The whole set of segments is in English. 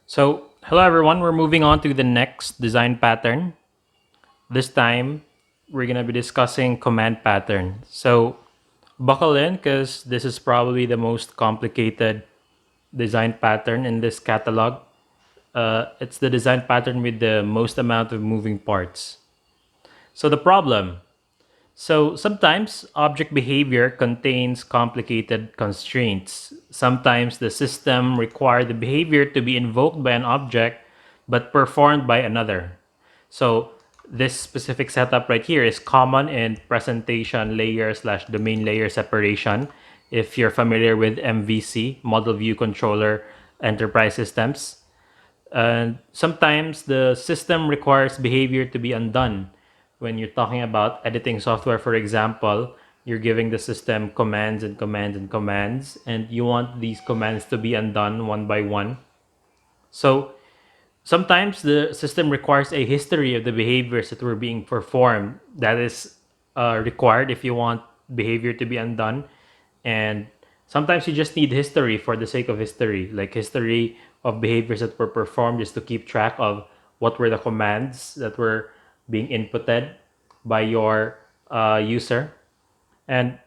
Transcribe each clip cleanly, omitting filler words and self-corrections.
So, hello everyone, we're moving on to the next design pattern. This time, we're going to be discussing command pattern. So, buckle in because this is probably the most complicated design pattern in this catalog. It's the design pattern with the most amount of moving parts. So, the problem. So, sometimes object behavior contains complicated constraints. Sometimes the system requires the behavior to be invoked by an object but performed by another. So this specific setup right here is common in presentation layer slash domain layer separation. If you're familiar with MVC, Model View Controller Enterprise Systems, and sometimes the system requires behavior to be undone. When you're talking about editing software, for example, you're giving the system commands and commands and commands, and you want these commands to be undone one by one. So sometimes the system requires a history of the behaviors that were being performed. That is required if you want behavior to be undone. And sometimes you just need history for the sake of history, like history of behaviors that were performed just to keep track of what were the commands that were being inputted by your user. And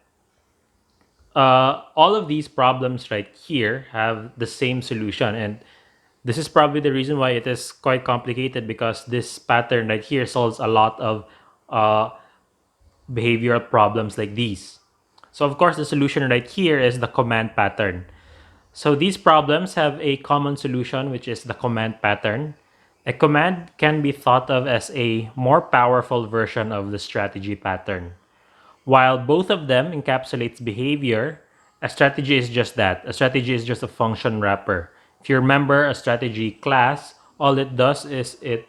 all of these problems right here have the same solution. And this is probably the reason why it is quite complicated because this pattern right here solves a lot of uh, behavioral problems like these. So of course, the solution right here is the command pattern. So these problems have a common solution, which is the command pattern. A command can be thought of as a more powerful version of the strategy pattern. While both of them encapsulates behavior, a strategy is just that. A strategy is just a function wrapper. If you remember a strategy class, all it does is it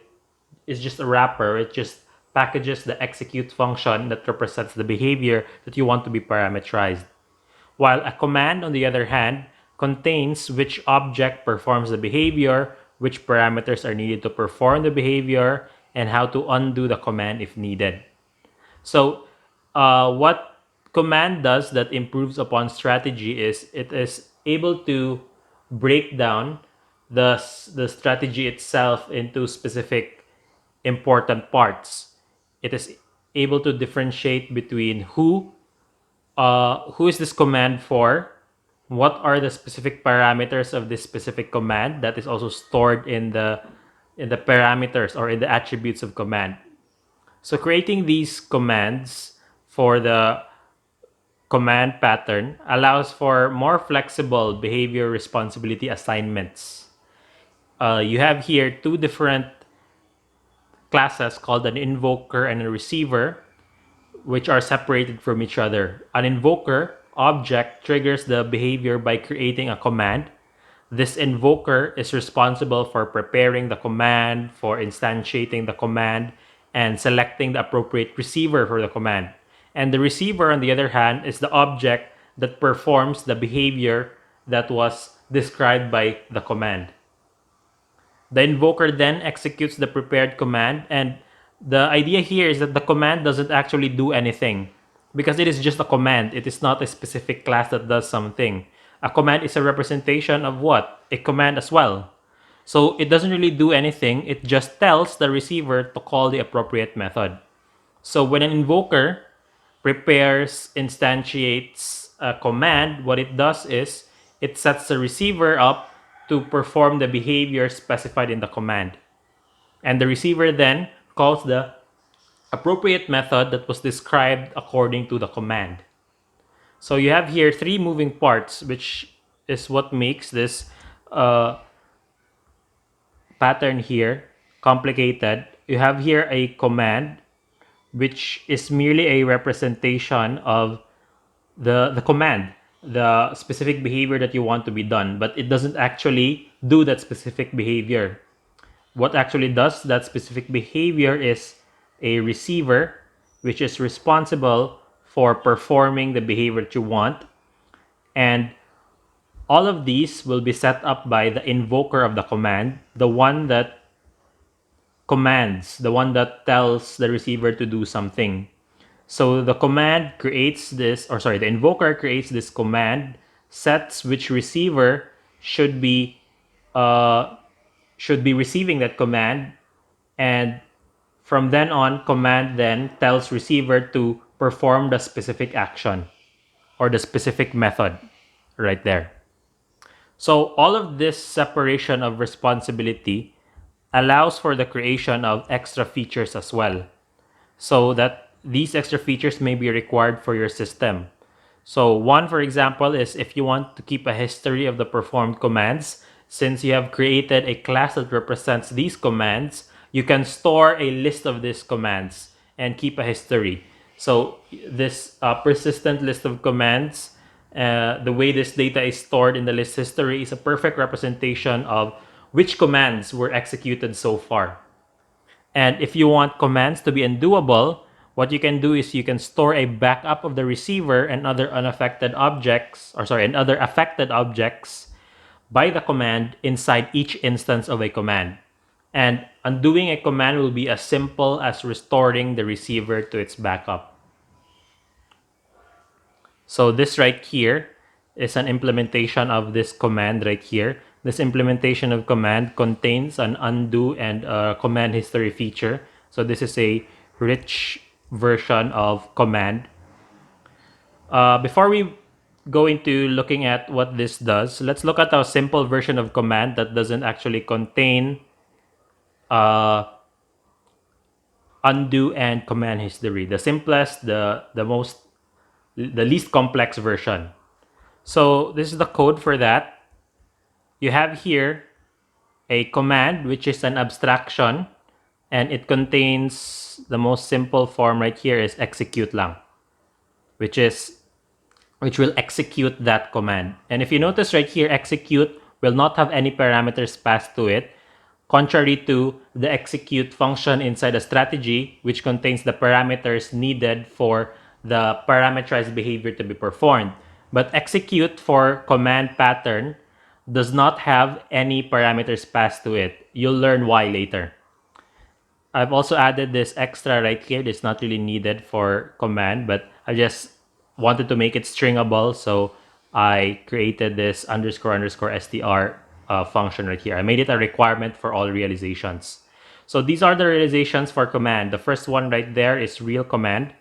is just a wrapper. It just packages the execute function that represents the behavior that you want to be parameterized. While a command, on the other hand, contains which object performs the behavior, which parameters are needed to perform the behavior, and how to undo the command if needed. So, what command does that improves upon strategy is it is able to break down the strategy itself into specific important parts. It is able to differentiate between who is this command for, what are the specific parameters of this specific command that is also stored in the parameters or in the attributes of command. So creating these commands for the command pattern allows for more flexible behavior responsibility assignments. You have here two different classes called an invoker and a receiver, which are separated from each other. An invoker object triggers the behavior by creating a command. This invoker is responsible for preparing the command, for instantiating the command, and selecting the appropriate receiver for the command. And the receiver, on the other hand, is the object that performs the behavior that was described by the command. The invoker then executes the prepared command, and the idea here is that the command doesn't actually do anything because it is just a command. It is not a specific class that does something. A command is a representation of what? A command as well. So it doesn't really do anything, it just tells the receiver to call the appropriate method. So when an invoker prepares, instantiates a command, what it does is it sets the receiver up to perform the behavior specified in the command. And the receiver then calls the appropriate method that was described according to the command. So you have here three moving parts, which is what makes this uh, pattern here complicated. You have here a command, which is merely a representation of the command, the specific behavior that you want to be done, but it doesn't actually do that specific behavior. What actually does that specific behavior is a receiver, which is responsible for performing the behavior that you want. And all of these will be set up by the invoker of the command, the one that commands, the one that tells the receiver to do something. So the command creates this, or sorry, the invoker creates this command, sets which receiver should be uh, should be receiving that command, and from then on, command then tells receiver to perform the specific action or the specific method right there. So all of this separation of responsibility allows for the creation of extra features as well, so that these extra features may be required for your system. So one, for example, is if you want to keep a history of the performed commands, since you have created a class that represents these commands, you can store a list of these commands and keep a history. So this persistent list of commands, the way this data is stored in the list history is a perfect representation of which commands were executed so far. And if you want commands to be undoable, what you can do is you can store a backup of the receiver and other unaffected objects, and other affected objects by the command inside each instance of a command. And undoing a command will be as simple as restoring the receiver to its backup. So this right here is an implementation of this command right here. This implementation of command contains an undo and command history feature. So this is a rich version of command. Before we go into looking at what this does, let's look at a simple version of command that doesn't actually contain undo and command history. The simplest, the least complex version. So this is the code for that. You have here a command which is an abstraction, and it contains the most simple form right here is execute lang, which will execute that command. And if you notice right here, execute will not have any parameters passed to it, contrary to the execute function inside a strategy, which contains the parameters needed for the parameterized behavior to be performed. But execute for command pattern does not have any parameters passed to it. You'll learn why later. I've also added this extra right here. It's not really needed for command, but I just wanted to make it stringable, so I created this underscore underscore str function right here. I made it a requirement for all realizations. So these are the realizations for command. The first one right there is real command.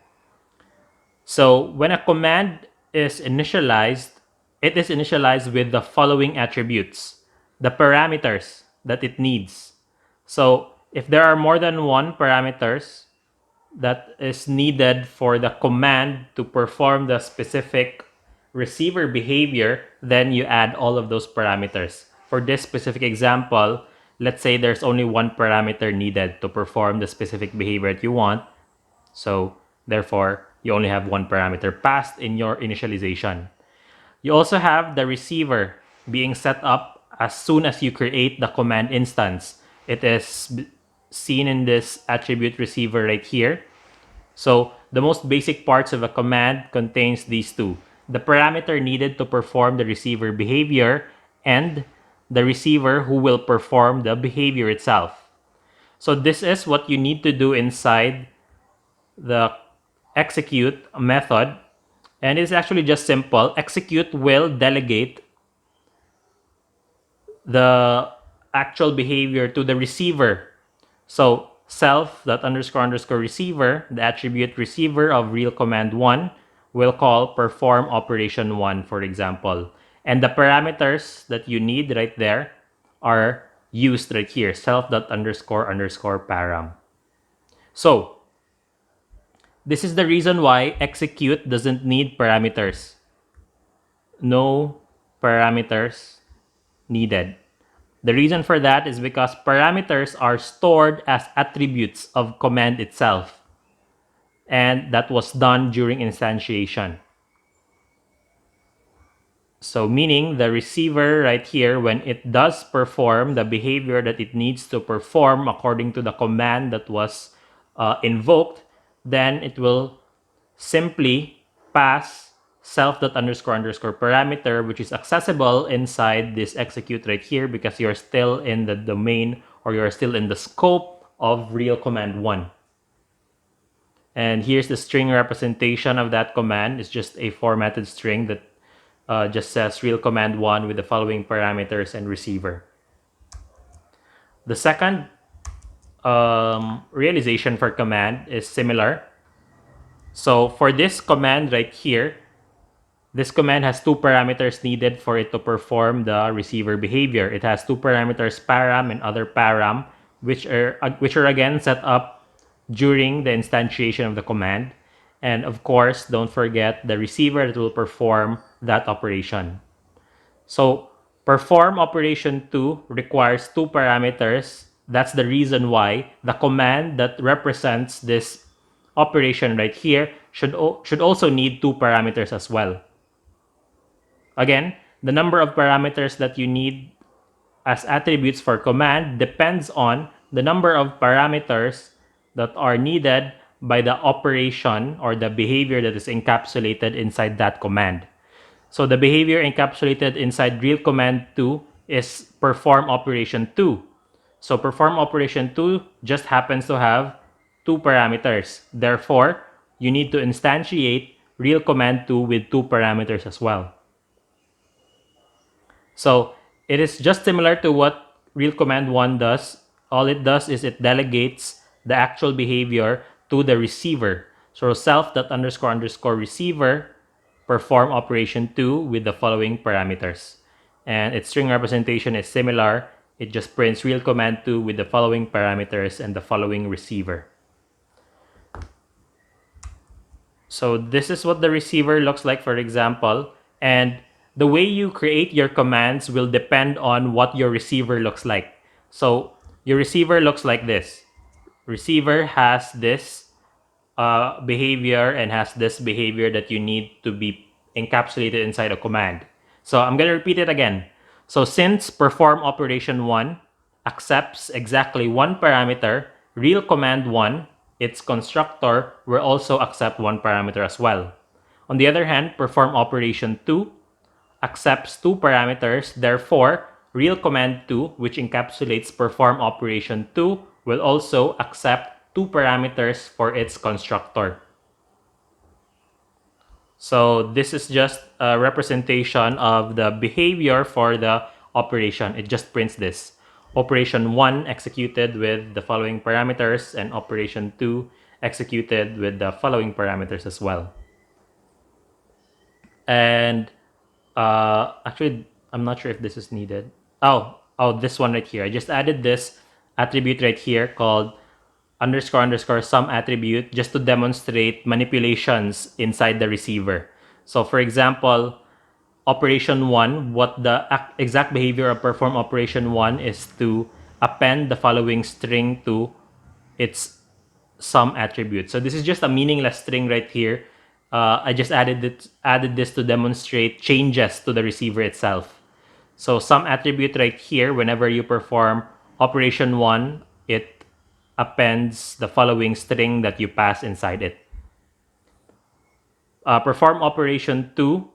So when a command is initialized, it is initialized with the following attributes, the parameters that it needs. So if there are more than one parameters that is needed for the command to perform the specific receiver behavior, then you add all of those parameters. For this specific example, let's say there's only one parameter needed to perform the specific behavior that you want. So therefore, you only have one parameter passed in your initialization. You also have the receiver being set up as soon as you create the command instance. It is seen in this attribute receiver right here. So the most basic parts of a command contains these two: the parameter needed to perform the receiver behavior and the receiver who will perform the behavior itself. So this is what you need to do inside the execute method, and it's actually just simple. Execute will delegate the actual behavior to the receiver. So self dot underscore underscore receiver, the attribute receiver of real command one, will call perform operation one, for example. And the parameters that you need right there are used right here, self dot underscore underscore param. So this is the reason why execute doesn't need parameters. No parameters needed. The reason for that is because parameters are stored as attributes of command itself, and that was done during instantiation. So meaning the receiver right here, when it does perform the behavior that it needs to perform according to the command that was invoked, then it will simply pass self dot underscore underscore parameter, which is accessible inside this execute right here because you're still in the domain, or you're still in the scope of real command one. And here's the string representation of that command. It's just a formatted string that just says real command one with the following parameters and receiver. The second realization for command is similar. So for this command right here, this command has two parameters needed for it to perform the receiver behavior. It has two parameters, param and other param, which are again set up during the instantiation of the command. And of course, don't forget the receiver that will perform that operation. So perform operation 2 requires two parameters. That's the reason why the command that represents this operation right here should also need two parameters as well. Again, the number of parameters that you need as attributes for command depends on the number of parameters that are needed by the operation or the behavior that is encapsulated inside that command. So the behavior encapsulated inside real command 2 is perform operation 2. So perform operation 2 just happens to have two parameters. Therefore, you need to instantiate real command 2 with two parameters as well. So it is just similar to what real command 1 does. All it does is it delegates the actual behavior to the receiver. So self.__ receiver perform operation 2 with the following parameters. And its string representation is similar. It just prints real command 2 with the following parameters and the following receiver. So this is what the receiver looks like, for example. And the way you create your commands will depend on what your receiver looks like. So your receiver looks like this. Receiver has this behavior and has this behavior that you need to be encapsulated inside a command. So I'm going to repeat it again. So since perform operation 1 accepts exactly one parameter, real command 1, its constructor, will also accept one parameter as well. On the other hand, perform operation 2 accepts two parameters. Therefore, real command 2, which encapsulates perform operation 2, will also accept two parameters for its constructor. So this is just a representation of the behavior for the operation. It just prints this. Operation 1 executed with the following parameters and operation 2 executed with the following parameters as well. And actually, I'm not sure if this is needed. Oh, this one right here. I just added this attribute right here called __ some attribute just to demonstrate manipulations inside the receiver. So for example, operation 1, what the exact behavior of perform operation 1 is to append the following string to its some attribute. So this is just a meaningless string right here. I just added this to demonstrate changes to the receiver itself. So some attribute right here, whenever you perform operation 1, it appends the following string that you pass inside it. Perform operation 2,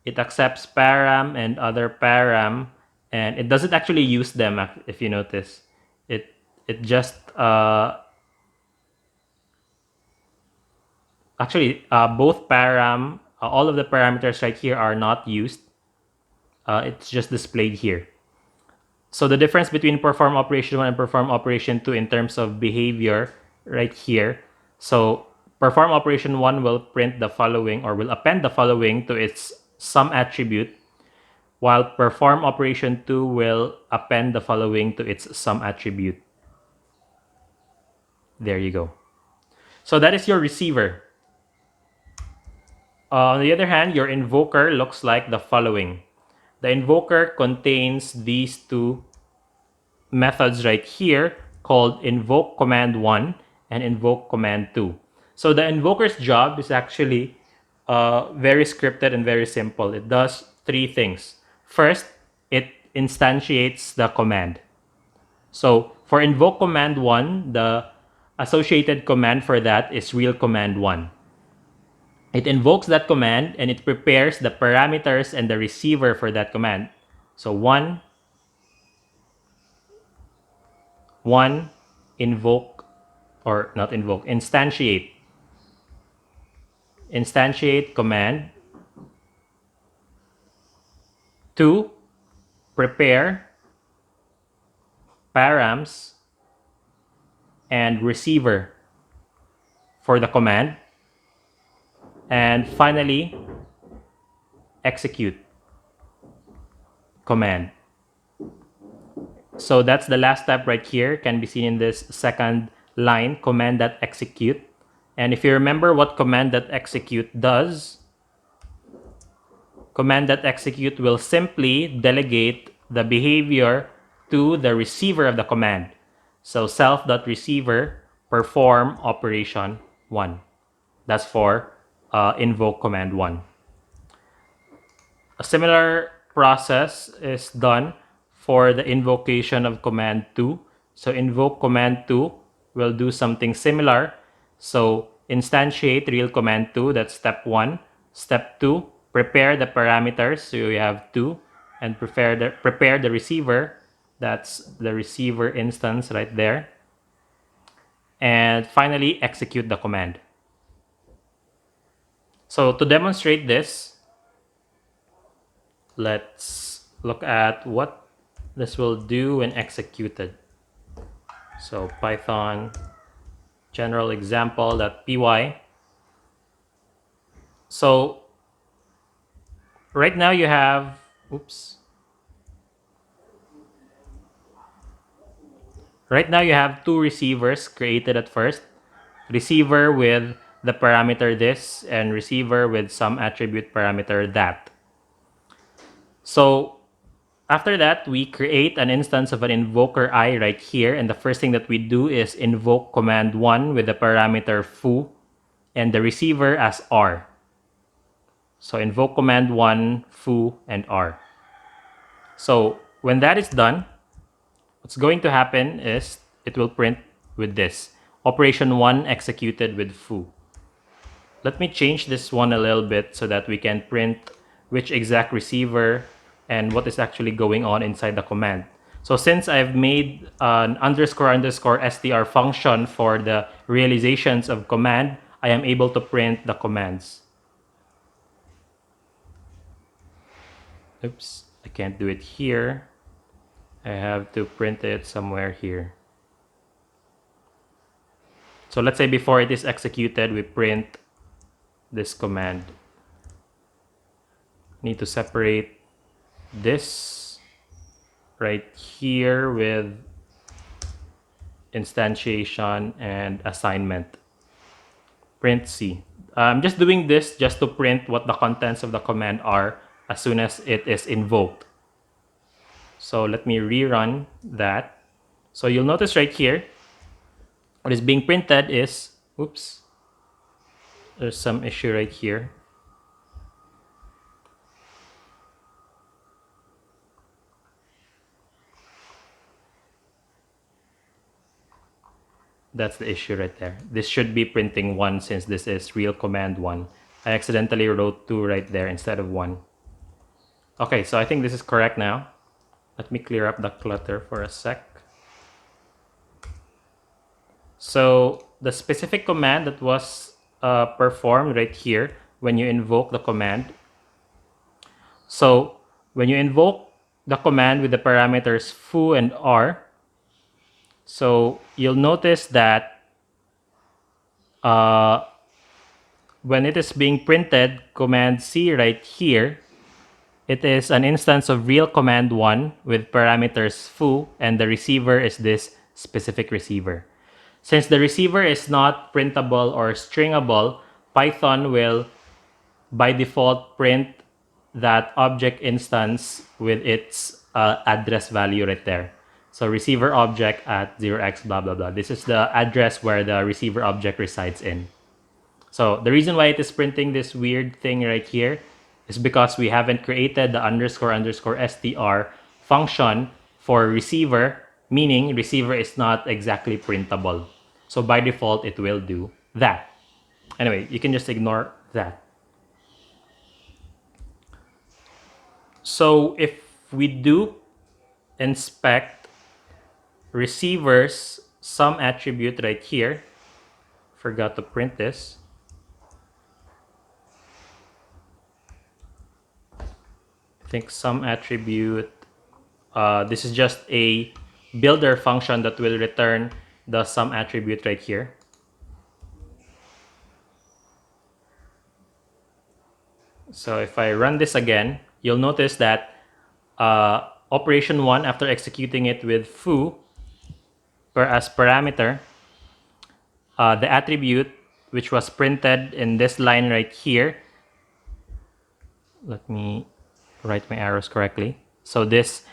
it accepts param and other param, and it doesn't actually use them. If you notice, it just actually both param, all of the parameters right here are not used. It's just displayed here. So the difference between perform operation 1 and perform operation 2 in terms of behavior right here. So perform operation 1 will print the following, or will append the following to its some attribute, while perform operation 2 will append the following to its some attribute. There you go. So that is your receiver. On the other hand, your invoker looks like the following. The invoker contains these two methods right here called invoke command 1 and invoke command 2. So the invoker's job is actually very scripted and very simple. It does three things. First, it instantiates the command. So for invoke command 1, the associated command for that is real command 1. It invokes that command and it prepares the parameters and the receiver for that command. So one invoke, or not invoke, instantiate command. 2, prepare params and receiver for the command, and finally execute command. So that's the last step right here, can be seen in this second line, command.execute. And if you remember what command.execute does, command.execute will simply delegate the behavior to the receiver of the command. So self.receiver perform operation 1. That's for invoke command 1. A similar process is done for the invocation of command 2. So invoke command 2 will do something similar. So instantiate real command 2, that's step 1. Step 2, prepare the parameters. So you have 2, and prepare the receiver. That's the receiver instance right there. And finally execute the command. So to demonstrate this, let's look at what this will do when executed. So Python general example.py. So right now you have, right now you have two receivers created at first. Receiver with the parameter this, and receiver with some attribute parameter that. So after that, we create an instance of an invoker I right here, and the first thing that we do is invoke command 1 with the parameter foo and the receiver as R. So invoke command 1, foo, and R. So when that is done, what's going to happen is it will print with this. Operation 1 executed with foo. Let me change this one a little bit so that we can print which exact receiver and what is actually going on inside the command. So since I've made an underscore str function for the realizations of command, I am able to print the commands. Oops, I can't do it here. I have to print it somewhere here. So let's say before it is executed, we print this command. Need to separate this right here with instantiation and assignment. Print C. I'm just doing this just to print what the contents of the command are as soon as it is invoked. So let me rerun that. So you'll notice right here, what is being printed is, there's some issue right here. That's the issue right there. This should be printing 1 since this is real command 1. I accidentally wrote 2 right there instead of 1. Okay, so I think this is correct now. Let me clear up the clutter for a sec. So the specific command that was performed right here when you invoke the command. So when you invoke the command with the parameters foo and R, so you'll notice that when it is being printed, command C right here, it is an instance of real command 1 with parameters foo, and the receiver is this specific receiver. Since the receiver is not printable or stringable, Python will by default print that object instance with its address value right there. So receiver object at 0x blah blah blah. This is the address where the receiver object resides in. So the reason why it is printing this weird thing right here is because we haven't created the underscore str function for receiver, meaning receiver is not exactly printable. So by default, it will do that. Anyway, you can just ignore that. So if we do inspect receivers some attribute right here, forgot to print this. I think some attribute, this is just a builder function that will return the sum attribute right here. So if I run this again, you'll notice that operation 1, after executing it with foo as parameter, the attribute which was printed in this line right here, let me write my arrows correctly. So this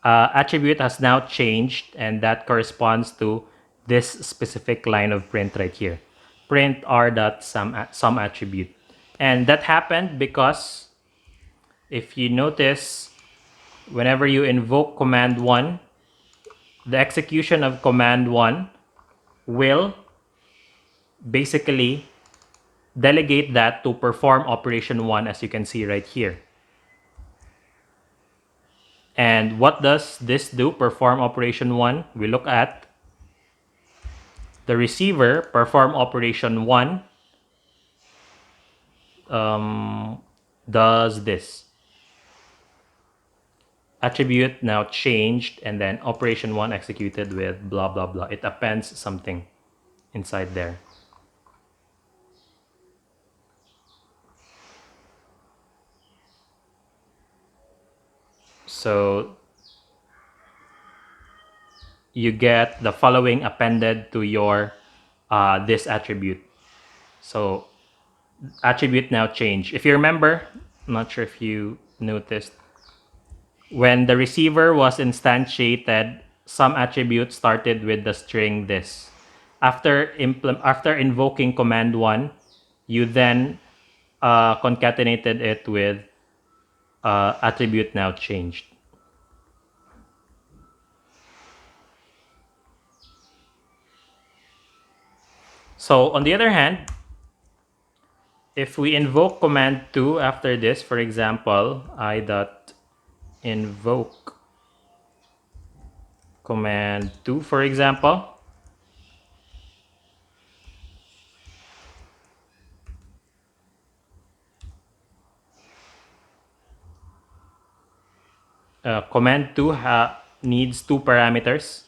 attribute has now changed, and that corresponds to this specific line of print right here. Print r.sum attribute. And that happened because if you notice, whenever you invoke command 1, the execution of command 1 will basically delegate that to perform operation 1, as you can see right here. And what does this do, perform operation 1? We look at the receiver perform operation 1 does this. Attribute now changed, and then operation 1 executed with blah blah blah. It appends something inside there. So you get the following appended to your this attribute. So attribute now changed. If you remember, I'm not sure if you noticed, when the receiver was instantiated, some attribute started with the string this. After invoking command 1, you then concatenated it with attribute now changed. So on the other hand, if we invoke command 2 after this, for example, i.invoke command 2, for example, command 2 needs 2 parameters,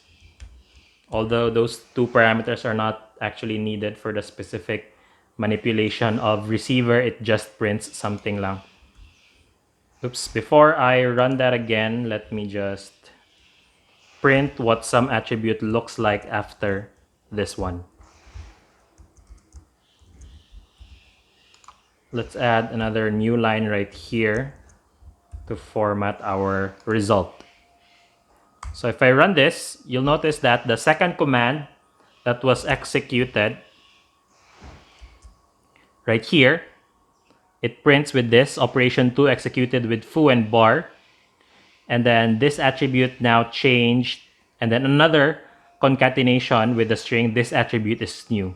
although those 2 parameters are not actually needed for the specific manipulation of receiver. It just prints something lang. Oops, before I run that again, let me just print what some attribute looks like after this one. Let's add another new line right here to format our result. So if I run this, you'll notice that the second command that was executed right here, it prints with this operation 2 executed with foo and bar, and then this attribute now changed, and then another concatenation with the string this attribute is new,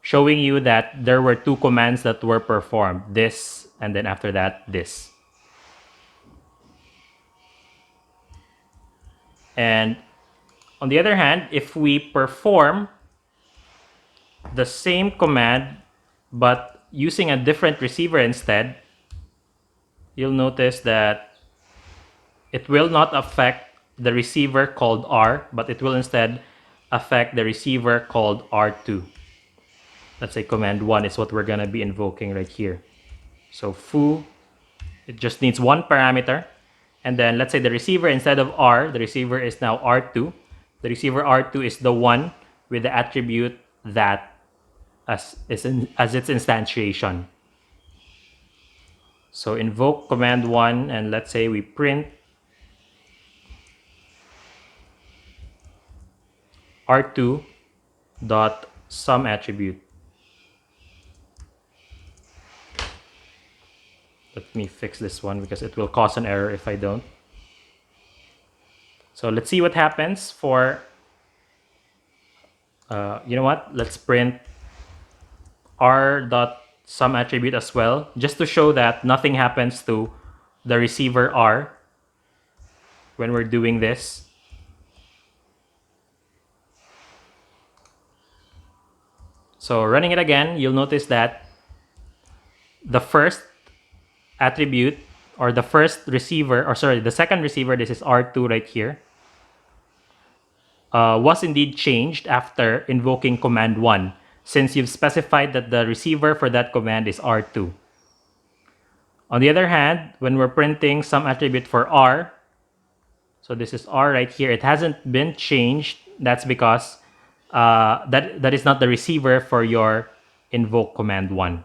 showing you that there were 2 commands that were performed, this and then after that this. And on the other hand, if we perform the same command but using a different receiver instead, you'll notice that it will not affect the receiver called R, but it will instead affect the receiver called R2. Let's say command 1 is what we're going to be invoking right here. So foo, it just needs 1 parameter. And then let's say the receiver, instead of R, the receiver is now R2. The receiver R2 is the one with the attribute that as its instantiation. So invoke command 1, and let's say we print R2 dot sum attribute. Let me fix this one because it will cause an error if I don't. So let's see what happens for, you know what? Let's print r.sum attribute as well, just to show that nothing happens to the receiver R when we're doing this. So running it again, you'll notice that the first attribute, or the first receiver, or sorry, the second receiver, this is R2 right here. was indeed changed after invoking command 1, since you've specified that the receiver for that command is R2. On the other hand, when we're printing some attribute for R, so this is R right here, it hasn't been changed. That's because that is not the receiver for your invoke command 1.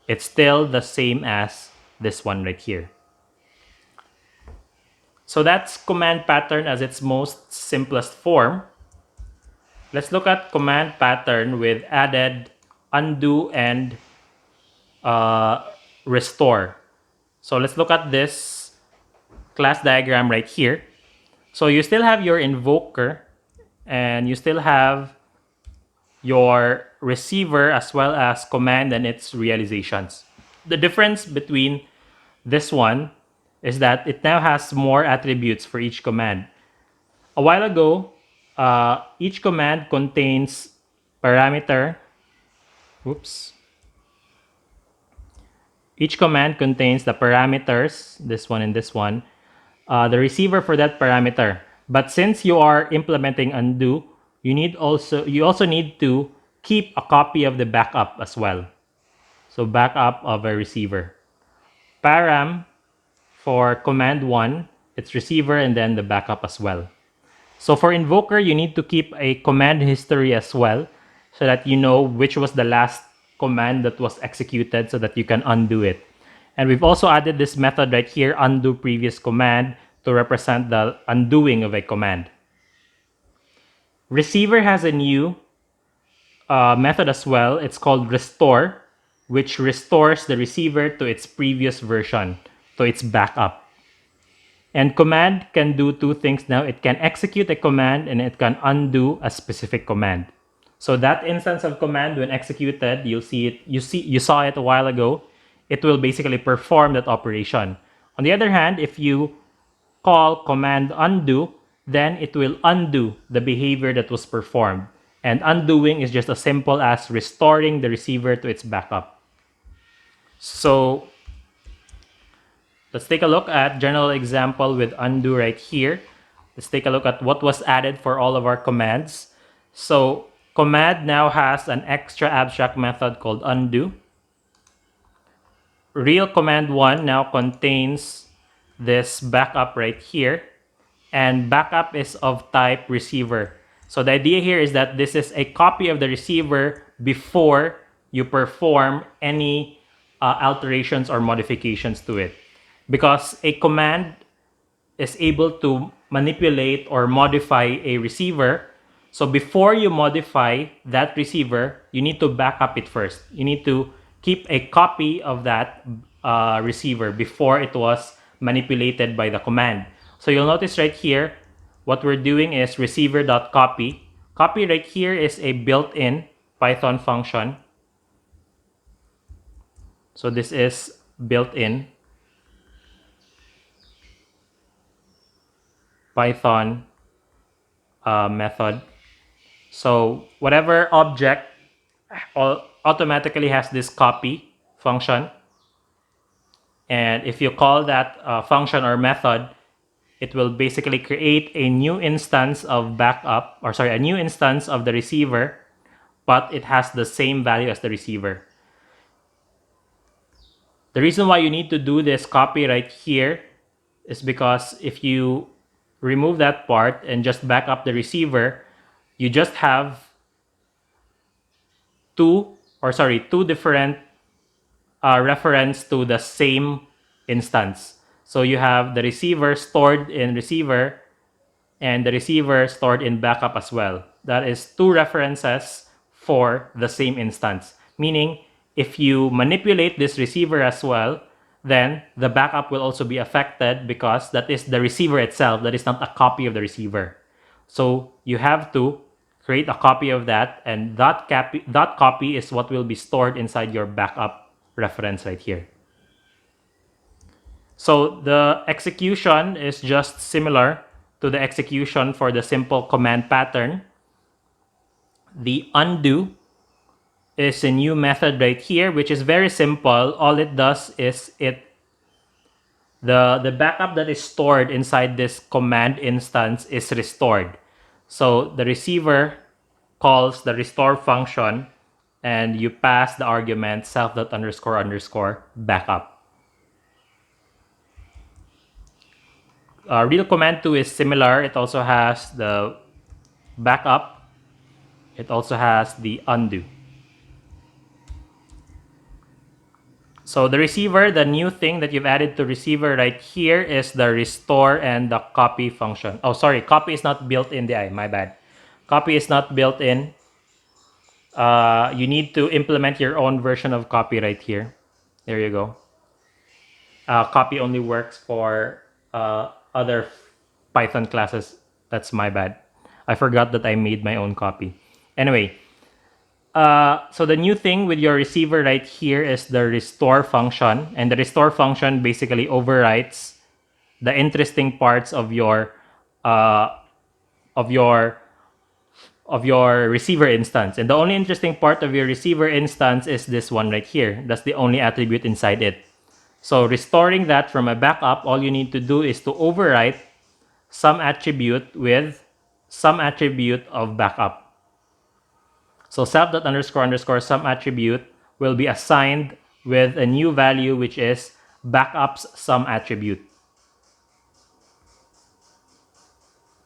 It's still the same as this one right here. So that's command pattern as its most simplest form. Let's look at command pattern with added undo and restore. So let's look at this class diagram right here. So you still have your invoker and you still have your receiver as well as command and its realizations. The difference between this one is that it now has more attributes for each command. A while ago, each command contains parameter. Whoops. Each command contains the parameters, this one and this one, the receiver for that parameter. But since you are implementing undo, you also need to keep a copy of the backup as well. So backup of a receiver. Param for command 1, it's receiver and then the backup as well. So for invoker, you need to keep a command history as well so that you know which was the last command that was executed so that you can undo it. And we've also added this method right here, undo previous command, to represent the undoing of a command. Receiver has a new method as well. It's called restore, which restores the receiver to its previous version, to its backup. And command can do two things now. It can execute a command and it can undo a specific command. So that instance of command, when executed, you saw it a while ago. It will basically perform that operation. On the other hand, if you call command undo, then it will undo the behavior that was performed. And undoing is just as simple as restoring the receiver to its backup. So let's take a look at general example with undo right here. Let's take a look at what was added for all of our commands. So command now has an extra abstract method called undo. Real command 1 now contains this backup right here, and backup is of type receiver. So the idea here is that this is a copy of the receiver before you perform any alterations or modifications to it. Because a command is able to manipulate or modify a receiver. So before you modify that receiver, you need to back up it first. You need to keep a copy of that receiver before it was manipulated by the command. So you'll notice right here, what we're doing is receiver.copy. Copy right here is a built-in Python function. So this is built-in Python method. So whatever object automatically has this copy function. And if you call that function or method, it will basically create a new instance of backup, or sorry, a new instance of the receiver, but it has the same value as the receiver. The reason why you need to do this copy right here is because if you remove that part and just back up the receiver, you just have two different reference to the same instance. So you have the receiver stored in receiver and the receiver stored in backup as well. That is two references for the same instance. Meaning, if you manipulate this receiver as well, then the backup will also be affected because that is the receiver itself. That is not a copy of the receiver. So you have to create a copy of that, and that copy is what will be stored inside your backup reference right here. So the execution is just similar to the execution for the simple command pattern. The undo is a new method right here, which is very simple. All it does is the backup that is stored inside this command instance is restored. So the receiver calls the restore function, and you pass the argument self.___ backup. Real command 2 is similar. It also has the backup. It also has the undo. So the receiver, the new thing that you've added to receiver right here is the restore and the copy function. Oh, sorry, copy is not built in the my bad. Copy is not built in. You need to implement your own version of copy right here. There you go. Copy only works for other Python classes. That's my bad. I forgot that I made my own copy. Anyway, so the new thing with your receiver right here is the restore function, and the restore function basically overwrites the interesting parts of your uh, of your of your receiver instance. And the only interesting part of your receiver instance is this one right here. That's the only attribute inside it. So restoring that from a backup, all you need to do is to overwrite some attribute with some attribute of backup. So self.___ some attribute will be assigned with a new value, which is backups some attribute.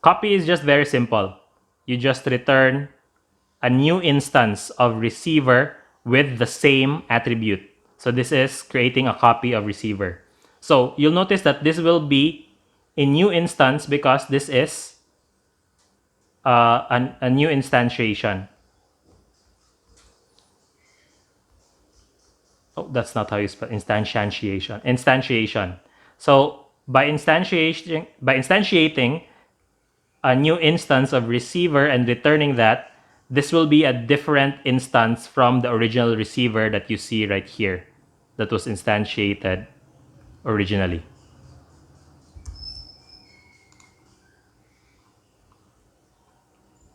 Copy is just very simple. You just return a new instance of receiver with the same attribute. So this is creating a copy of receiver. So you'll notice that this will be a new instance because this is a new instantiation. Oh, that's not how you spell instantiation. Instantiation. So by instantiating a new instance of receiver and returning that, this will be a different instance from the original receiver that you see right here that was instantiated originally.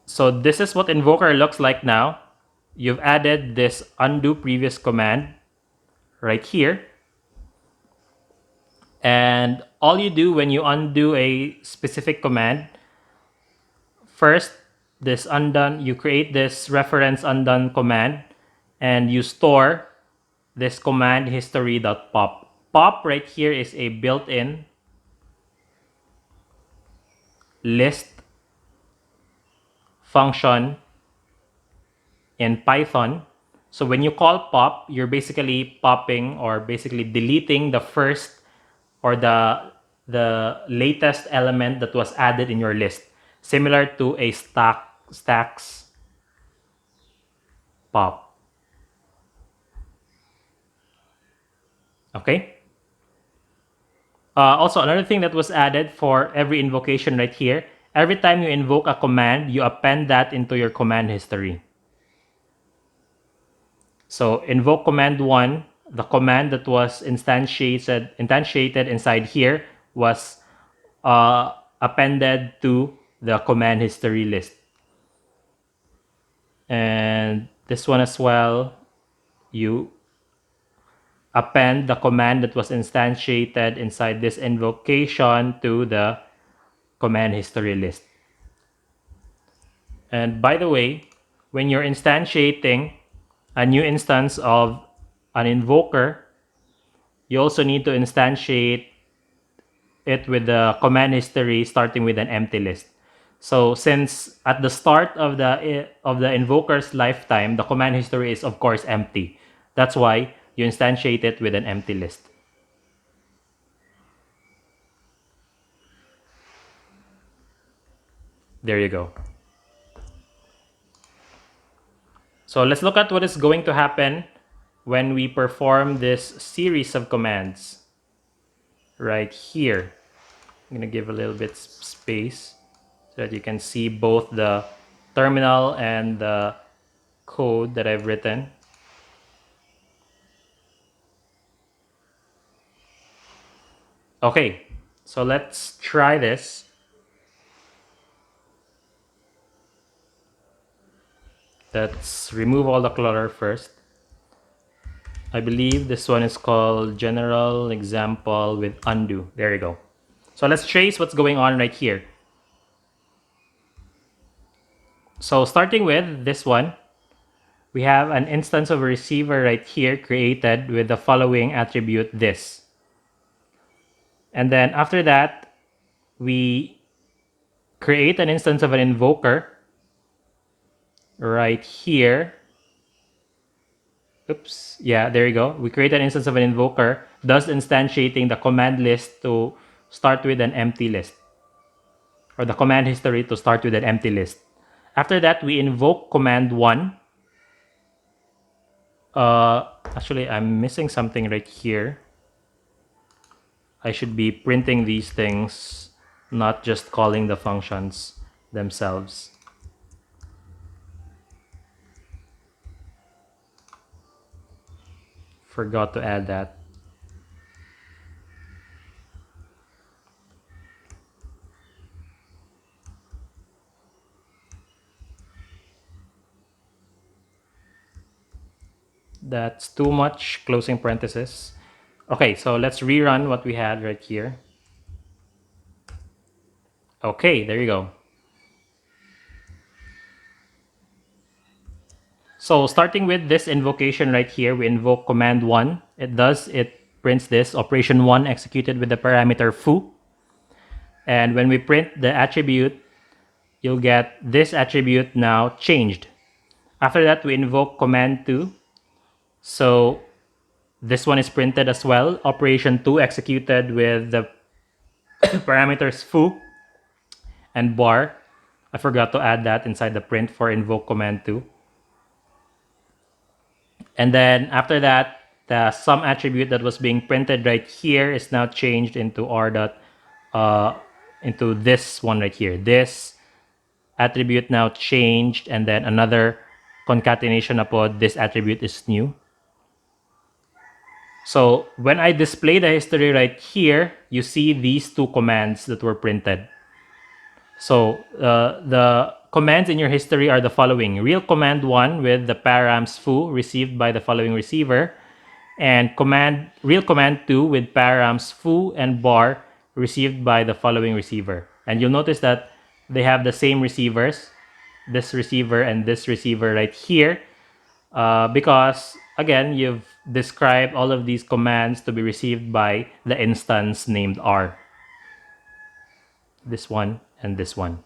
So this is what invoker looks like now. You've added this undo previous command right here. And all you do when you undo a specific command, first, this undone, you create this reference undone command, and you store this command history.pop. Pop right here is a built-in list function in Python. So when you call pop, you're basically popping or basically deleting the first or the latest element that was added in your list, similar to a stacks pop. Okay. Also, another thing that was added for every invocation right here, every time you invoke a command, you append that into your command history. So invoke command 1, the command that was instantiated inside here was appended to the command history list. And this one as well, you append the command that was instantiated inside this invocation to the command history list. And by the way, when you're instantiating a new instance of an invoker, you also need to instantiate it with the command history starting with an empty list. So since at the start of the invoker's lifetime, the command history is of course empty. That's why you instantiate it with an empty list. There you go. So let's look at what is going to happen when we perform this series of commands right here. I'm going to give a little bit space so that you can see both the terminal and the code that I've written. Okay, so let's try this. Let's remove all the clutter first. I believe this one is called general example with undo. There you go. So let's trace what's going on right here. So starting with this one, we have an instance of a receiver right here created with the following attribute this. And then after that, we create an instance of an invoker right here. Oops. Yeah, there you go. We create an instance of an invoker, thus instantiating the command list to start with an empty list, or the command history to start with an empty list. After that, we invoke command 1. Actually, I'm missing something right here. I should be printing these things, not just calling the functions themselves. Forgot to add that. That's too much closing parenthesis. Okay, so let's rerun what we had right here. Okay, there you go. So starting with this invocation right here, we invoke command 1. It prints this operation 1 executed with the parameter foo. And when we print the attribute, you'll get this attribute now changed. After that, we invoke command 2. So this one is printed as well. Operation 2 executed with the parameters foo and bar. I forgot to add that inside the print for invoke command 2. And then after that, the sum attribute that was being printed right here is now changed into r dot into this one right here. This attribute now changed, and then another concatenation upon this attribute is new. So when I display the history right here, you see these two commands that were printed. So the commands in your history are the following: real command 1 with the params foo received by the following receiver, and real command 2 with params foo and bar received by the following receiver. And you'll notice that they have the same receivers, this receiver and this receiver right here, because again, you've described all of these commands to be received by the instance named R. This one and this one.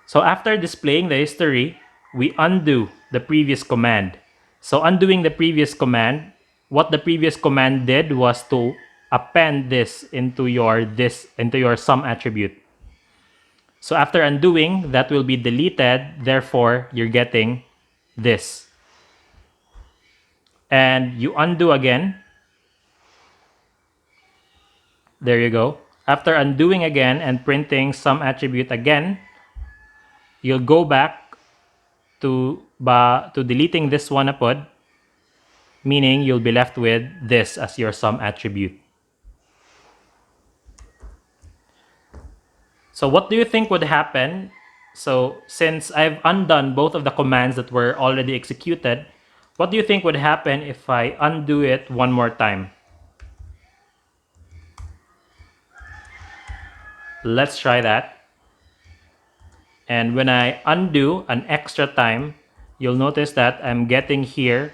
So after displaying the history, we undo the previous command. So undoing the previous command, what the previous command did was to append this into your sum attribute. So after undoing, that will be deleted, therefore you're getting this. And you undo again. There you go. After undoing again and printing sum attribute again, you'll go back to deleting this one upod, meaning you'll be left with this as your sum attribute. So what do you think would happen? So since I've undone both of the commands that were already executed, what do you think would happen if I undo it one more time? Let's try that. And when I undo an extra time, you'll notice that I'm getting here,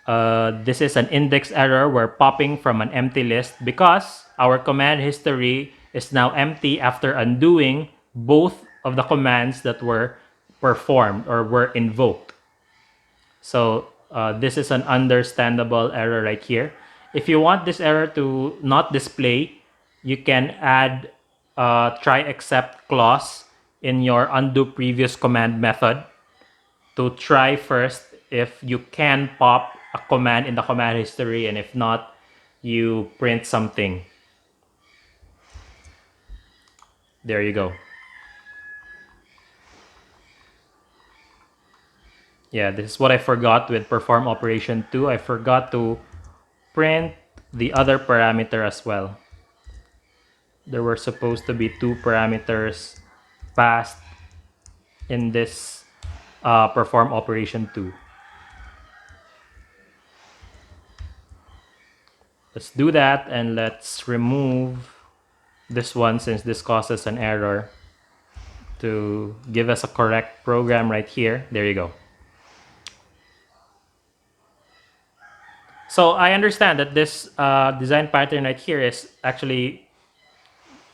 this is an index error. We're popping from an empty list because our command history is now empty after undoing both of the commands that were performed or were invoked. So this is an understandable error right here. If you want this error to not display, you can add try except clause in your undo previous command method to try first if you can pop a command in the command history, and if not, you print something. There you go. Yeah, this is what I forgot with perform operation 2. I forgot to print the other parameter as well. There were supposed to be two parameters passed in this perform operation 2. Let's do that, and let's remove this one since this causes an error. to give us a correct program right here. There you go. So I understand that this design pattern right here is actually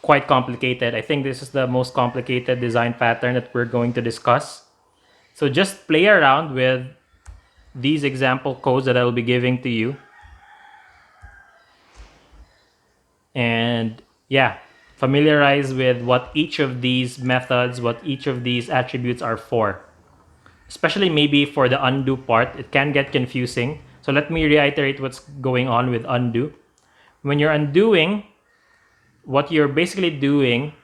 quite complicated. I think this is the most complicated design pattern that we're going to discuss. So just play around with these example codes that I will be giving to you. And yeah, familiarize with what each of these methods, what each of these attributes are for. Especially maybe for the undo part, it can get confusing. So let me reiterate what's going on with undo. When you're undoing, what you're basically doing,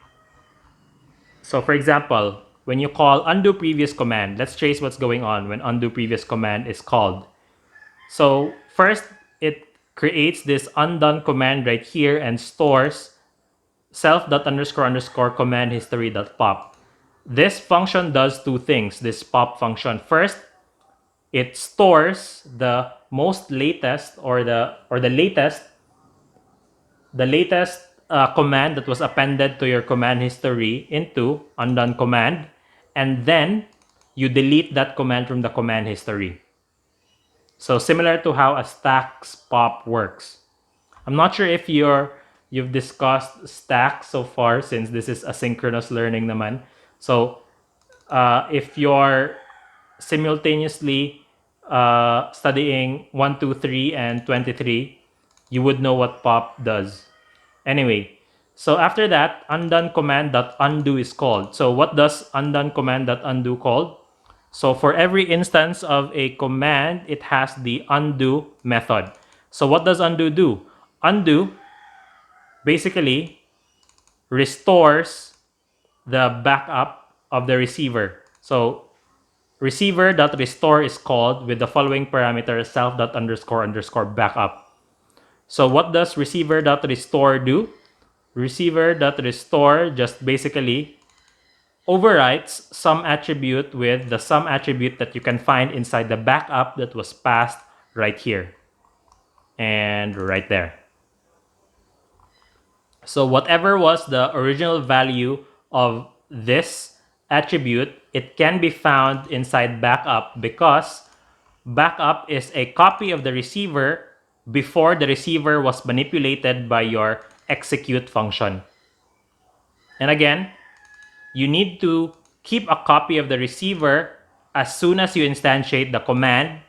so for example, when you call undo previous command, let's trace what's going on when undo previous command is called. So first, it creates this undone command right here and stores self.__ command history.pop. This function does two things, this pop function. First, it stores the most latest or the latest command that was appended to your command history into undone command, and then you delete that command from the command history. So similar to how a stacks pop works. I'm not sure if you've discussed stacks so far, since this is asynchronous learning naman. So if you're simultaneously studying 1, 2, 3, and 23, you would know what pop does. Anyway, so after that, undone command.undo is called. So what does undone command.undo called? So for every instance of a command, it has the undo method. So what does undo do? Undo basically restores the backup of the receiver. So receiver.restore is called with the following parameter self.__ backup. So what does receiver.restore do? Receiver.restore just basically overwrites some attribute with the some attribute that you can find inside the backup that was passed right here and right there. So whatever was the original value of this attribute, it can be found inside backup, because backup is a copy of the receiver before the receiver was manipulated by your execute function. And again, you need to keep a copy of the receiver as soon as you instantiate the command,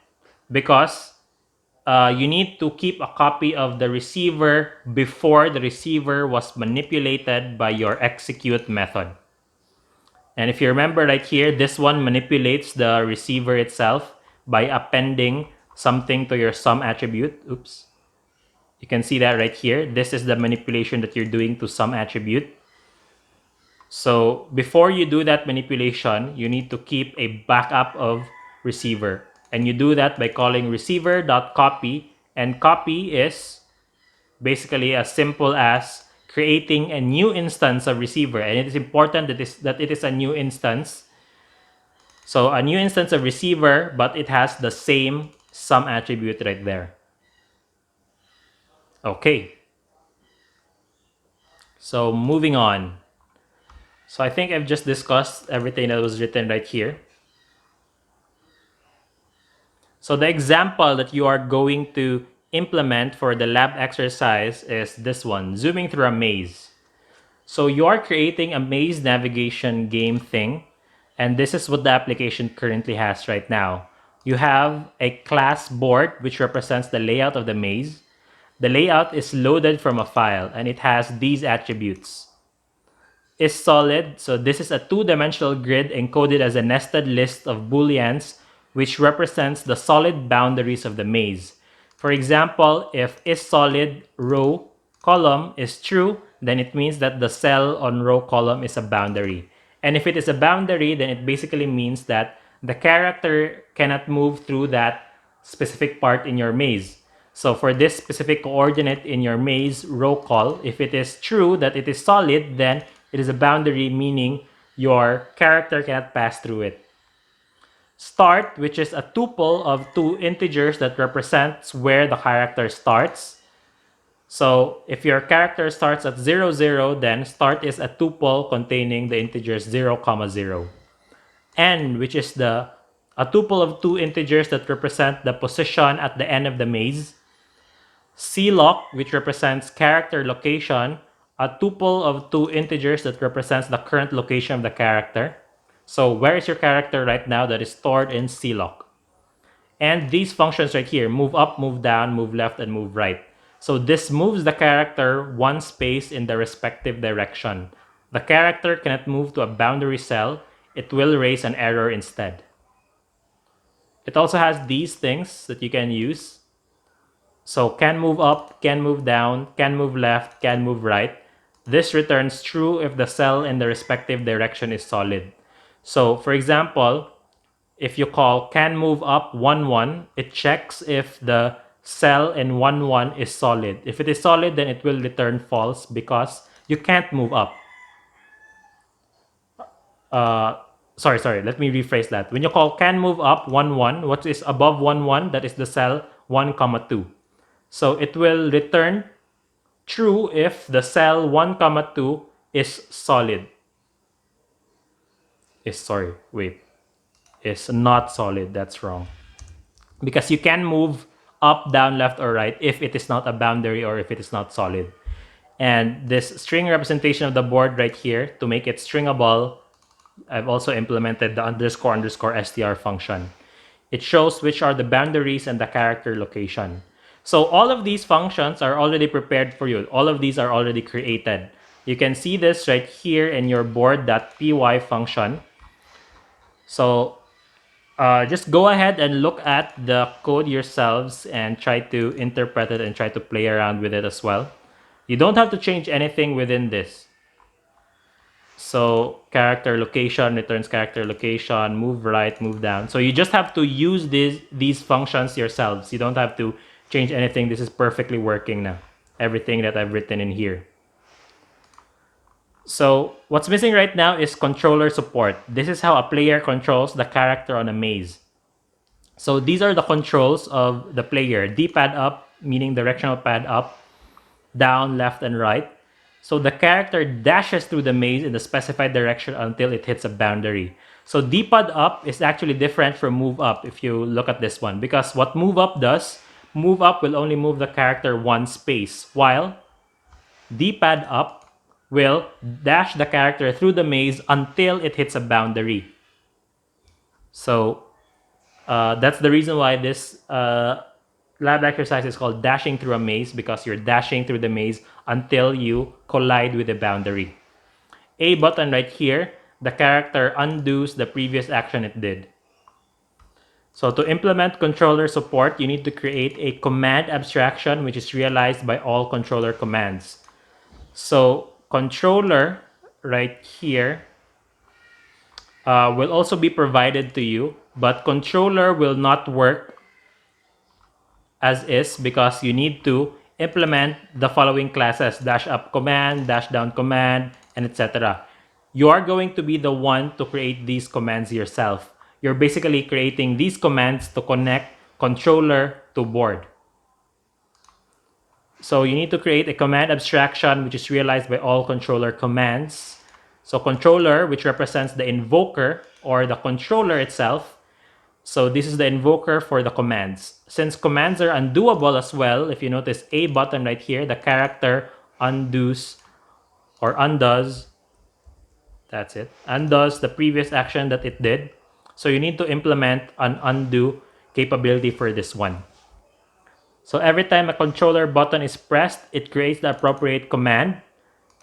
because you need to keep a copy of the receiver before the receiver was manipulated by your execute method. And if you remember right here, this one manipulates the receiver itself by appending something to your sum attribute. Oops. You can see that right here. This is the manipulation that you're doing to sum attribute. So before you do that manipulation, you need to keep a backup of receiver. And you do that by calling receiver.copy. And copy is basically as simple as creating a new instance of receiver. And it is important that it is a new instance. So a new instance of receiver, but it has the same sum attribute right there. Okay. So moving on. So I think I've just discussed everything that was written right here. So the example that you are going to implement for the lab exercise is this one, zooming through a maze. So you are creating a maze navigation game thing, and this is what the application currently has right now. You have a class board which represents the layout of the maze. The layout is loaded from a file, and it has these attributes. Is solid, so this is a two-dimensional grid encoded as a nested list of booleans which represents the solid boundaries of the maze. For example, if is solid row column is true, then it means that the cell on row column is a boundary. And if it is a boundary, then it basically means that the character cannot move through that specific part in your maze. So for this specific coordinate in your maze row call, if it is true that it is solid, then it is a boundary, meaning your character cannot pass through it. Start, which is a tuple of two integers that represents where the character starts. So if your character starts at 0, 0, then start is a tuple containing the integers 0, comma 0. N, which is a tuple of two integers that represent the position at the end of the maze. CLOC, which represents character location, a tuple of two integers that represents the current location of the character. So where is your character right now? That is stored in CLOC. And these functions right here, move up, move down, move left, and move right. So this moves the character one space in the respective direction. The character cannot move to a boundary cell. It will raise an error instead. It also has these things that you can use. So can move up, can move down, can move left, can move right. This returns true if the cell in the respective direction is solid. So for example, if you call can move up 1, 1, it checks if the cell in 1, 1 is solid. If it is solid, then it will return false because you can't move up. Sorry, let me rephrase that. When you call can move up 1, 1, what is above 1, 1? That is the cell 1, comma 2. So it will return true if the cell 1, comma 2 is solid. Is not solid. That's wrong. Because you can move up, down, left, or right if it is not a boundary or if it is not solid. And this string representation of the board right here, to make it stringable, I've also implemented the underscore underscore str function. It shows which are the boundaries and the character location. So all of these functions are already prepared for you. All of these are already created. You can see this right here in your board.py function. So just go ahead and look at the code yourselves and try to interpret it and try to play around with it as well. You don't have to change anything within this. So character location returns character location, move right, move down. So you just have to use these functions yourselves. You don't have to change anything. This is perfectly working now. Everything that I've written in here. So what's missing right now is controller support. This is how a player controls the character on a maze. So these are the controls of the player. D-pad up, meaning directional pad up, down, left, and right. So the character dashes through the maze in the specified direction until it hits a boundary. So D-pad up is actually different from move up if you look at this one. Because what move up does, move up will only move the character one space, while D-pad up will dash the character through the maze until it hits a boundary. So that's the reason why this lab exercise is called dashing through a maze, because you're dashing through the maze until you collide with the boundary. A button right here, the character undoes the previous action it did. So to implement controller support, you need to create a command abstraction which is realized by all controller commands. So controller right here will also be provided to you, but controller will not work as is because you need to implement the following classes: dash up command, dash down command, and etc. You are going to be the one to create these commands yourself. You're basically creating these commands to connect controller to board. So you need to create a command abstraction which is realized by all controller commands. So controller, which represents the invoker or the controller itself. So this is the invoker for the commands. Since commands are undoable as well, if you notice A button right here, the character undoes or undoes, that's it, undoes the previous action that it did. So you need to implement an undo capability for this one. So every time a controller button is pressed, it creates the appropriate command,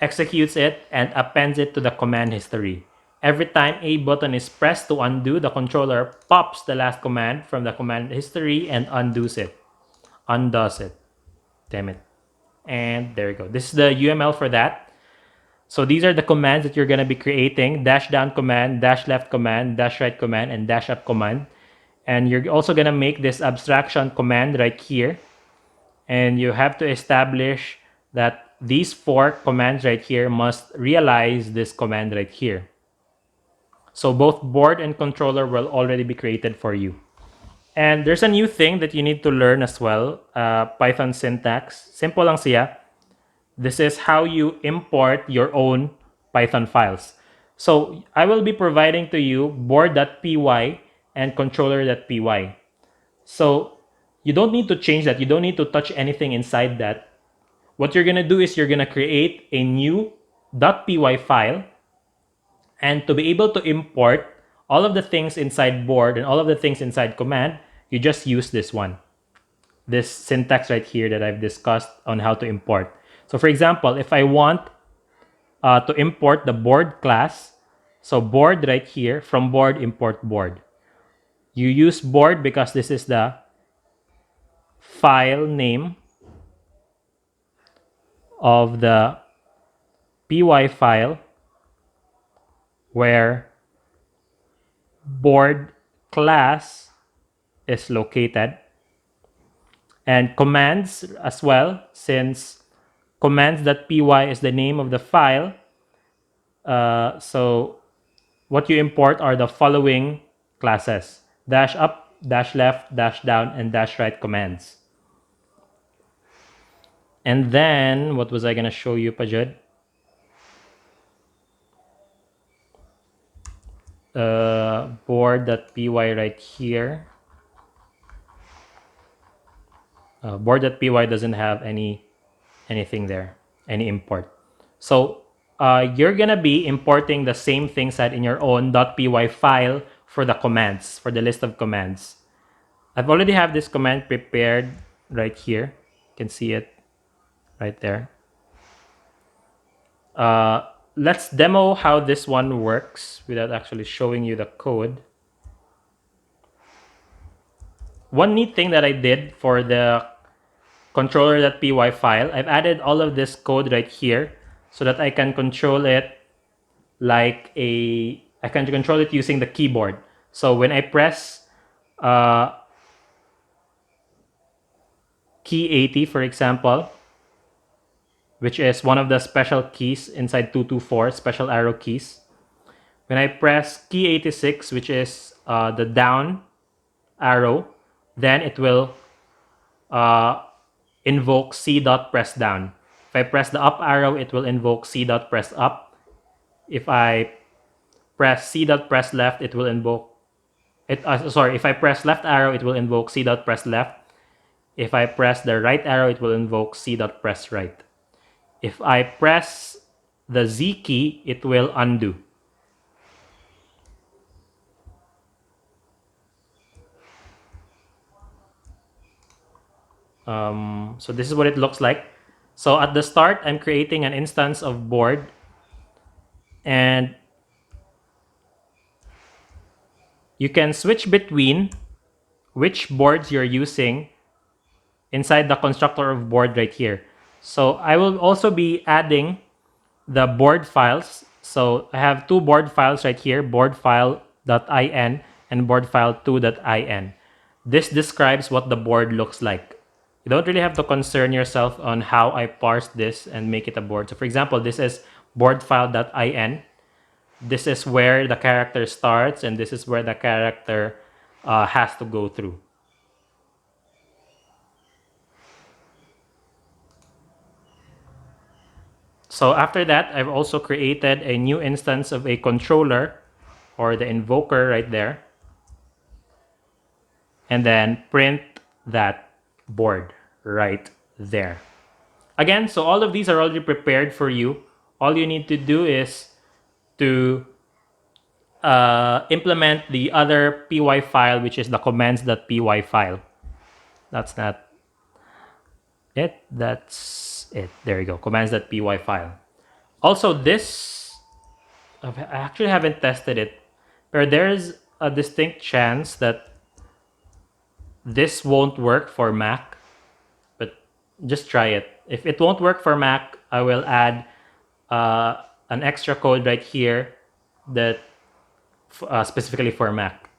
executes it, and appends it to the command history. Every time A button is pressed to undo, the controller pops the last command from the command history and undoes it. Undoes it. Damn it. And there you go. This is the UML for that. So these are the commands that you're going to be creating: dash down command, dash left command, dash right command, and dash up command. And you're also going to make this abstraction command right here. And you have to establish that these four commands right here must realize this command right here. So both board and controller will already be created for you. And there's a new thing that you need to learn as well, Python syntax. Simple lang siya. This is how you import your own Python files. So I will be providing to you board.py and controller.py. So you don't need to change that. You don't need to touch anything inside that. What you're going to do is you're going to create a new .py file, and to be able to import all of the things inside board and all of the things inside command, you just use this one, this syntax right here that I've discussed on how to import. So for example, if I want to import the board class, so board right here, from board, import board. You use board because this is the file name of the py file where board class is located, and commands as well, since commands.py is the name of the file. So what you import are the following classes: dash up, dash left, dash down, and dash right commands. And then what was I going to show you, Pajud? Board.py right here. Board.py doesn't have anything there, any import. So you're gonna be importing the same things that in your own .py file for the commands, for the list of commands. I've already have this command prepared right here. You can see it right there. Let's demo how this one works without actually showing you the code. One neat thing that I did for the controller.py file, I've added all of this code right here so that I can control it I can control it using the keyboard. So when I press key 80, for example, which is one of the special keys inside 224, special arrow keys. When I press key 86, which is the down arrow, then it will invoke c.press down. If I press the up arrow, it will invoke c.press up. If I press c.press left, it will invoke it. If I press left arrow, it will invoke c.press left. If I press the right arrow, it will invoke c.press right. If I press the Z key, it will undo. So this is what it looks like. So at the start, I'm creating an instance of board, and you can switch between which boards you're using inside the constructor of board right here. So I will also be adding the board files. So I have two board files right here, boardfile.in and boardfile2.in. This describes what the board looks like. You don't really have to concern yourself on how I parse this and make it a board. So for example, this is boardfile.in. This is where the character starts, and this is where the character has to go through. So after that, I've also created a new instance of a controller, or the invoker right there, and then print that board right there. Again, so all of these are already prepared for you. All you need to do is to implement the other py file, which is the commands.py file. That's not it. That's it. There you go. Commands.py file. Also, this, I actually haven't tested it, but there's a distinct chance that this won't work for Mac, but just try it. If it won't work for Mac, I will add an extra code right here that specifically for Mac.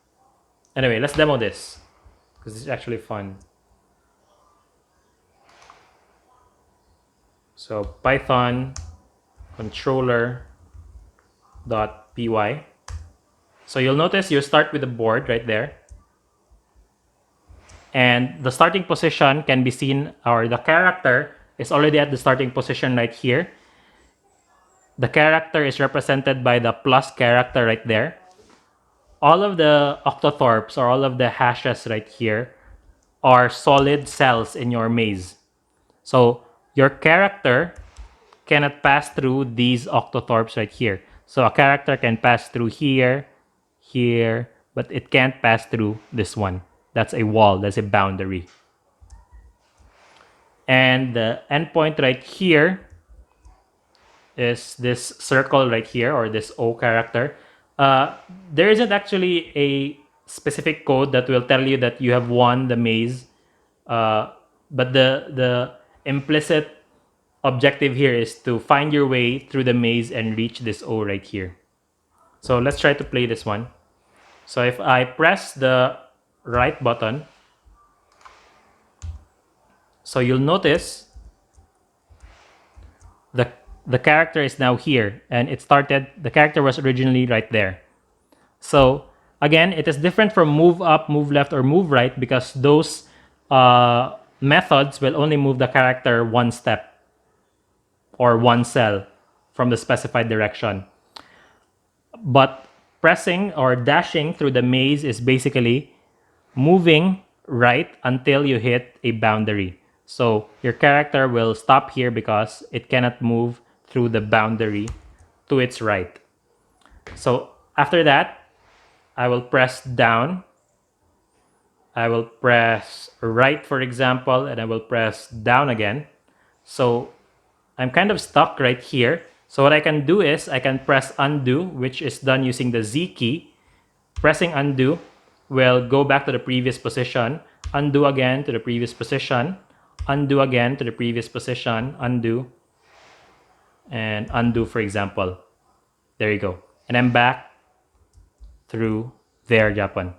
Anyway, let's demo this because it's actually fun. So Python controller.py. So you'll notice you start with the board right there. And the starting position can be seen, or the character is already at the starting position right here. The character is represented by the plus character right there. All of the octothorpes, or all of the hashes right here, are solid cells in your maze. So your character cannot pass through these octothorpes right here. So a character can pass through here, here, but it can't pass through this one. That's a wall, that's a boundary. And the endpoint right here is this circle right here, or this O character. There isn't actually a specific code that will tell you that you have won the maze, but the implicit objective here is to find your way through the maze and reach this O right here. So let's try to play this one. So if I press the right button, so you'll notice the the character is now here, and the character was originally right there. So again, it is different from move up, move left, or move right, because those methods will only move the character one step or one cell from the specified direction. But pressing or dashing through the maze is basically moving right until you hit a boundary. So your character will stop here because it cannot move through the boundary to its right. So after that, I will press down. I will press right, for example, and I will press down again. So I'm kind of stuck right here. So what I can do is I can press undo, which is done using the Z key. Pressing undo will go back to the previous position, undo again to the previous position, undo again to the previous position, undo, and undo, for example. There you go. And I'm back through there, Japan.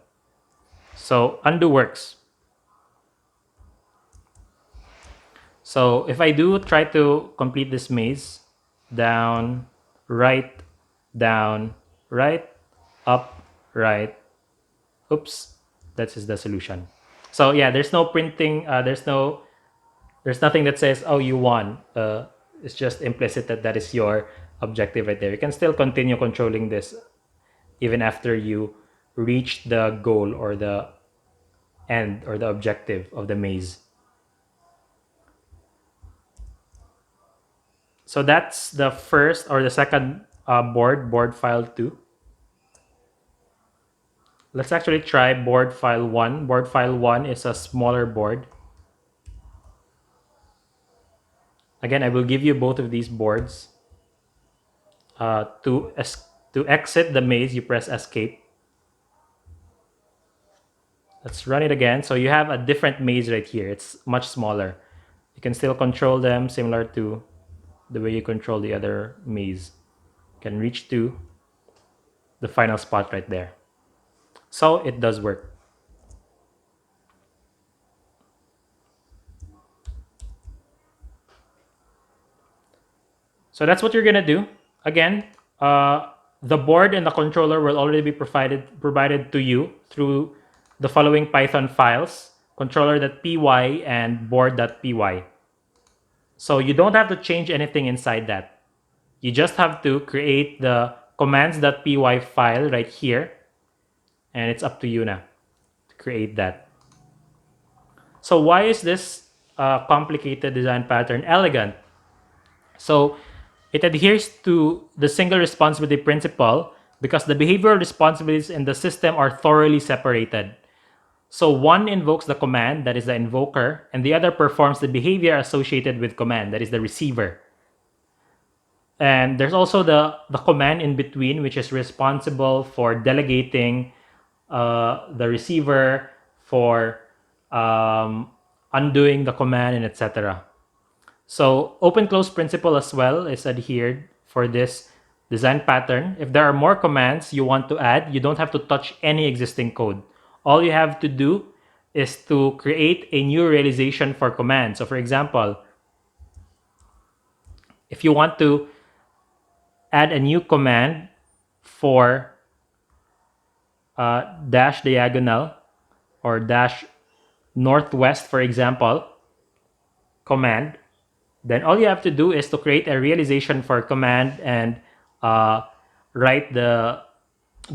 So undo works. So if I do try to complete this maze, down, right, up, right, oops, that is the solution. So yeah, there's no printing, there's nothing that says, oh, you won. It's just implicit that that is your objective right there. You can still continue controlling this even after you reach the goal or the end or the objective of the maze. So that's the first or the second board file 2. Let's actually try board file 1. Board file 1 is a smaller board. Again, I will give you both of these boards. To exit the maze, you press escape. Let's run it again. So you have a different maze right here. It's much smaller. You can still control them similar to the way you control the other maze. You can reach to the final spot right there. So it does work. So that's what you're gonna do. Again, the board and the controller will already be provided to you through the following Python files: controller.py and board.py. So you don't have to change anything inside that. You just have to create the commands.py file right here, and it's up to you now to create that. So why is this complicated design pattern elegant? So it adheres to the single responsibility principle because the behavioral responsibilities in the system are thoroughly separated. So one invokes the command, that is the invoker, and the other performs the behavior associated with command, that is the receiver. And there's also the command in between, which is responsible for delegating the receiver, for undoing the command, and etc. So open-close principle as well is adhered for this design pattern. If there are more commands you want to add, you don't have to touch any existing code. All you have to do is to create a new realization for command. So for example, if you want to add a new command for dash diagonal or dash northwest, for example, command, then all you have to do is to create a realization for command and uh, write the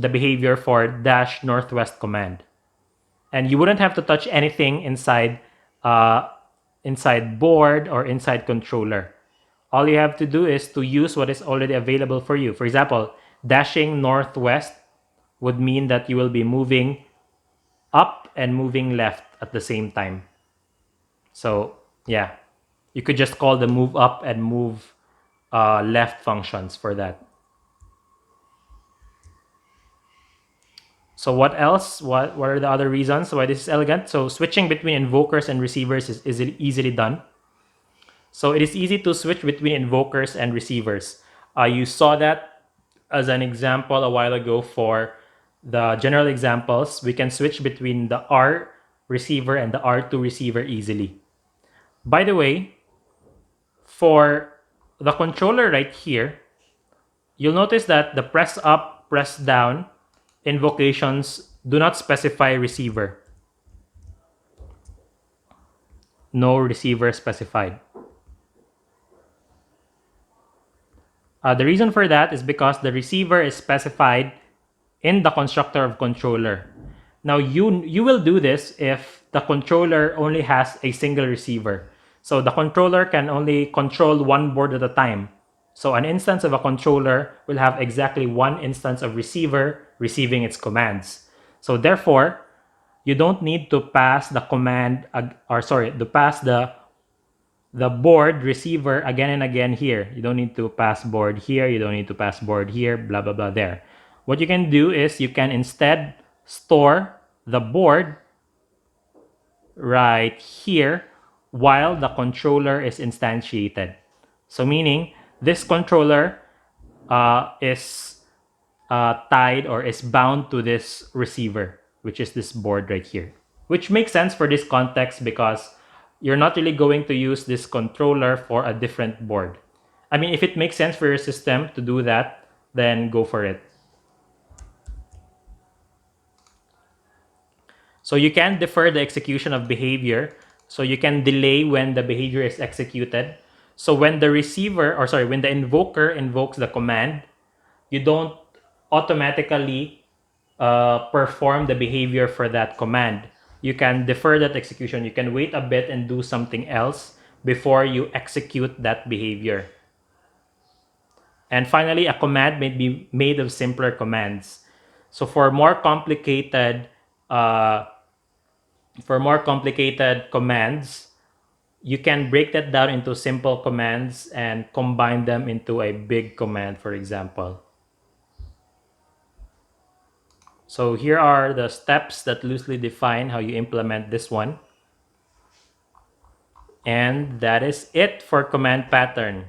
behavior for dash northwest command. And you wouldn't have to touch anything uh, inside board or inside controller. All you have to do is to use what is already available for you. For example, dashing northwest would mean that you will be moving up and moving left at the same time. So yeah, you could just call the move up and move left functions for that. So what else? What are the other reasons why this is elegant? So switching between invokers and receivers is easily done. So it is easy to switch between invokers and receivers. You saw that as an example a while ago for the general examples. We can switch between the R receiver and the R2 receiver easily. By the way, for the controller right here, you'll notice that the press up, press down invocations do not specify receiver. No receiver specified. The reason for that is because the receiver is specified in the constructor of controller. Now you will do this if the controller only has a single receiver. So the controller can only control one board at a time. So an instance of a controller will have exactly one instance of receiver receiving its commands. So therefore, you don't need to pass the command or sorry, to pass the board receiver again and again here. You don't need to pass board here. You don't need to pass board here, blah, blah, blah there. What you can do is you can instead store the board right here while the controller is instantiated. So meaning this controller is tied or is bound to this receiver, which is this board right here. Which makes sense for this context because you're not really going to use this controller for a different board. I mean, if it makes sense for your system to do that, then go for it. So you can defer the execution of behavior. So you can delay when the behavior is executed. So when the receiver, or sorry, when the invoker invokes the command, you don't automatically perform the behavior for that command. You can defer that execution. You can wait a bit and do something else before you execute that behavior. And finally, a command may be made of simpler commands. So uh, for more complicated commands, you can break that down into simple commands and combine them into a big command, for example. So here are the steps that loosely define how you implement this one. And that is it for command pattern.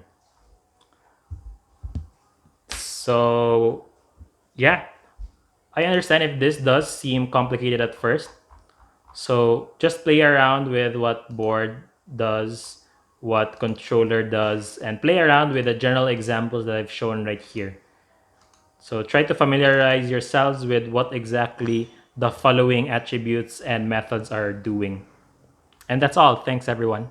So yeah, I understand if this does seem complicated at first. So just play around with what board does, what controller does, and play around with the general examples that I've shown right here. So try to familiarize yourselves with what exactly the following attributes and methods are doing. And that's all. Thanks, everyone.